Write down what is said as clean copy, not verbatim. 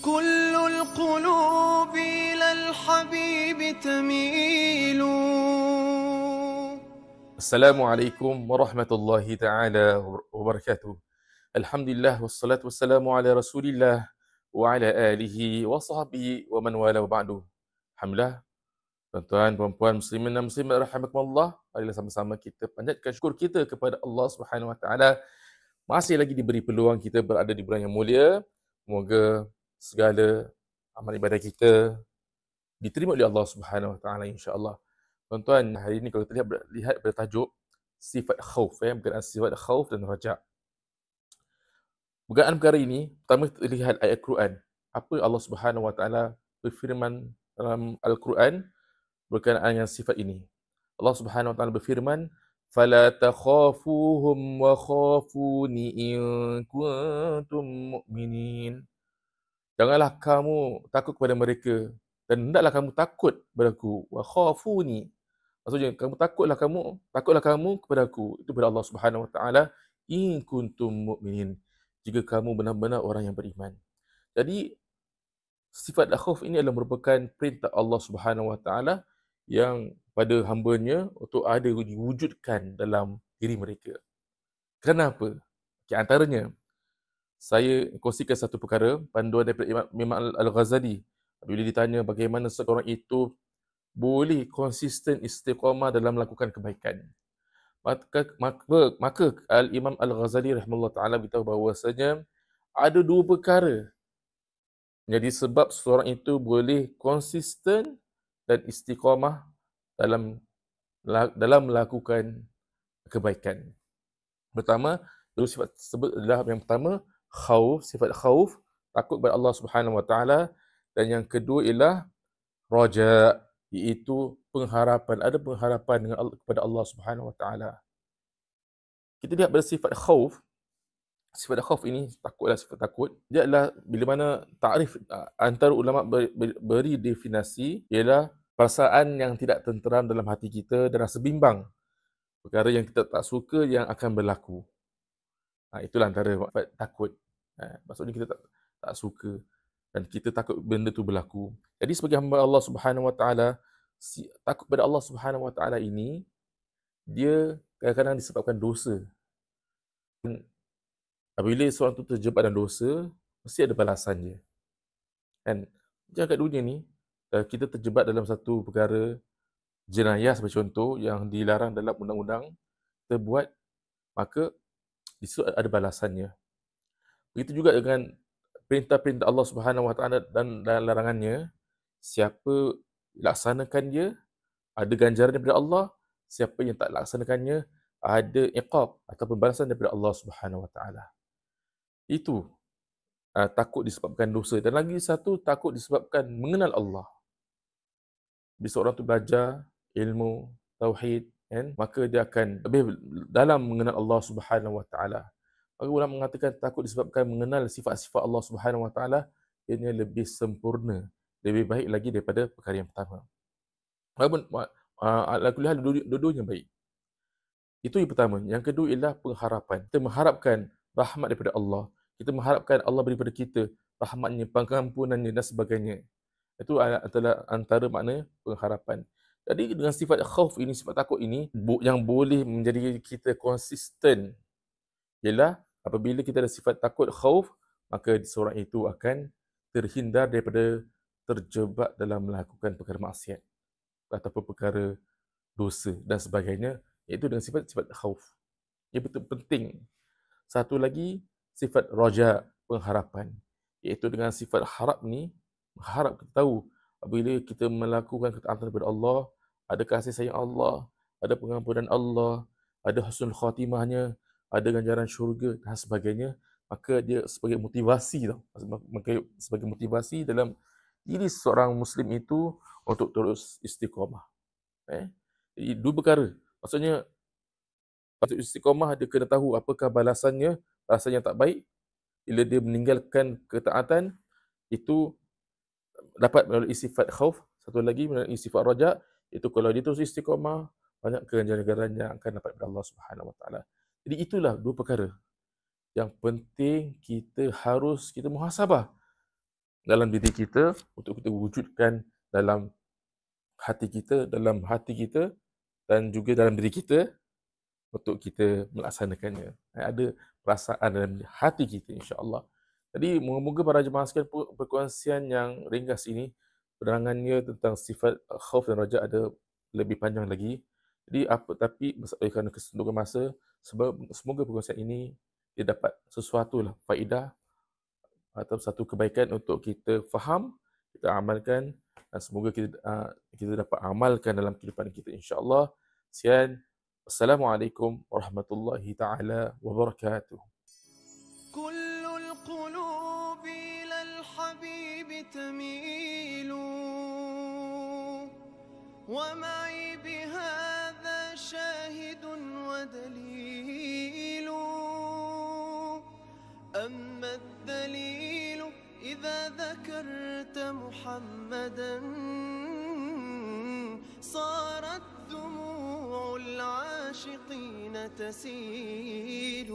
كل القلوب إلى الحبيب تميل. Assalamualaikum warahmatullahi taala wabarakatuh. Alhamdulillah wassalatu wassalamu ala Rasulillah wa ala alihi wa sahbihi wa man wala wa ba'du. Alhamdulillah, tuan-tuan, puan-puan, muslimin dan muslimat rahimakumullah, marilah sama-sama kita panjatkan syukur kita kepada Allah Subhanahu wa taala. Masih lagi diberi peluang kita berada di bulan yang mulia. Semoga segala amal ibadah kita diterima oleh Allah Subhanahu wa taala insya-Allah. Tuan-tuan, hari ini kalau kita lihat bertajuk sifat khauf, berkenaan sifat khauf dan raja. Berkenaan perkara ini, pertama kita lihat ayat Quran. Apa Allah Subhanahu wa taala berfirman dalam Al-Quran berkenaan dengan sifat ini. Allah Subhanahu wa taala berfirman, "Fala takhafuhum wa khafuni in kuntum mu'minin." Janganlah kamu takut kepada mereka dan hendaklah kamu takut kepadaku. Wa khafuni. Maksudnya takutlah kamu kepada aku. Itu kepada Allah Subhanahu wa taala, in kuntum mu'minin. Jika kamu benar-benar orang yang beriman. Jadi sifat khauf ini adalah merupakan perintah Allah Subhanahu wa taala yang pada hamba-Nya untuk ada diwujudkan dalam diri mereka. Kenapa? Antaranya, saya kongsikan satu perkara, panduan daripada Imam Al-Ghazali. Bila ditanya bagaimana seorang itu boleh konsisten istiqamah dalam melakukan kebaikan. Maka Al-Imam Al-Ghazali rahimahullah ta'ala beritahu bahawasanya ada dua perkara jadi sebab seorang itu boleh konsisten dan istiqamah dalam melakukan kebaikan. Pertama, dua sifat tersebut adalah yang pertama, sifat khauf, takut kepada Allah Subhanahu wa taala, dan yang kedua ialah raja, iaitu pengharapan, ada pengharapan kepada Allah Subhanahu wa taala. Kita lihat pada sifat khauf. Sifat khauf ini, takutlah sifat takut. Dia adalah bila mana takrif antara ulama beri definisi ialah perasaan yang tidak tenteram dalam hati kita dan rasa bimbang. Perkara yang kita tak suka yang akan berlaku. Itulah antara sifat takut. Maksudnya kita tak suka dan kita takut benda tu berlaku. Jadi sebagai hamba Allah Subhanahu wa taala, takut pada Allah Subhanahu wa taala ini dia kadang-kadang disebabkan dosa. Apabila seorang tu terjebak dalam dosa, mesti ada balasan dia. Kan? Macam kat dunia ni, kita terjebak dalam satu perkara jenayah sebagai contoh yang dilarang dalam undang-undang kita buat, maka di situ ada balasannya. Begitu juga dengan perintah-perintah Allah Subhanahu wa taala dan larangannya, siapa laksanakan dia ada ganjaran daripada Allah, siapa yang tak laksanakannya ada iqab atau pembalasan daripada Allah Subhanahu wa taala. Itu takut disebabkan dosa, dan lagi satu takut disebabkan mengenal Allah. Bila seorang tu belajar ilmu tauhid, kan, maka dia akan lebih dalam mengenal Allah Subhanahu wa taala. Maka ulama mengatakan takut disebabkan mengenal sifat-sifat Allah Subhanahu wa taala, ianya lebih sempurna, lebih baik lagi daripada perkara yang pertama. Walaupun ala kulli hal dua-duanya baik. Itu yang pertama. Yang kedua ialah pengharapan. Kita mengharapkan rahmat daripada Allah. Kita mengharapkan Allah beri kepada kita rahmatnya, pengampunannya dan sebagainya. Itu adalah antara makna pengharapan. Jadi dengan sifat khauf ini, sifat takut ini, yang boleh menjadi kita konsisten ialah apabila kita ada sifat takut khauf, maka seorang itu akan terhindar daripada terjebak dalam melakukan perkara maksiat ataupun perkara dosa dan sebagainya, iaitu dengan sifat-sifat khauf. Ia betul penting. Satu lagi, sifat raja, pengharapan. Iaitu dengan sifat harap ni, harap kita tahu apabila kita melakukan ketaatan kepada Allah, ada kasih sayang Allah, ada pengampunan Allah, ada husnul khatimahnya, ada ganjaran syurga dan sebagainya, maka dia sebagai motivasi sebagai motivasi dalam diri seorang muslim itu untuk terus istiqamah. Jadi dua perkara. Maksudnya patut istiqamah, dia kena tahu apakah balasannya yang tak baik bila dia meninggalkan ketaatan, itu dapat melalui sifat khauf. Satu lagi melalui sifat raja, itu kalau dia terus istiqamah, banyak ganjaran yang akan dapat dari Allah Subhanahu wa taala. Jadi itulah dua perkara yang penting kita muhasabah. dalam diri kita untuk kita wujudkan dalam hati kita, dan juga dalam diri kita untuk kita melaksanakannya. Ada perasaan dalam hati kita, insya-Allah. Jadi moga-moga para jemaah sekalian, perkongsian yang ringkas ini, penerangannya tentang sifat khauf dan raja ada lebih panjang lagi. Jadi tapi kerana kesentuhan masa, semoga perkongsian ini dia dapat sesuatu lah faedah atau satu kebaikan untuk kita faham, kita amalkan, dan semoga kita dapat amalkan dalam kehidupan kita, insya-Allah. Sekian. Assalamualaikum warahmatullahi taala wabarakatuh. كل القلوب إلى الحبيب تميل ومعي بهذا شاهد ودليل أما الدليل إذا ذكرت محمدا صارت دموع العاشقين تسيل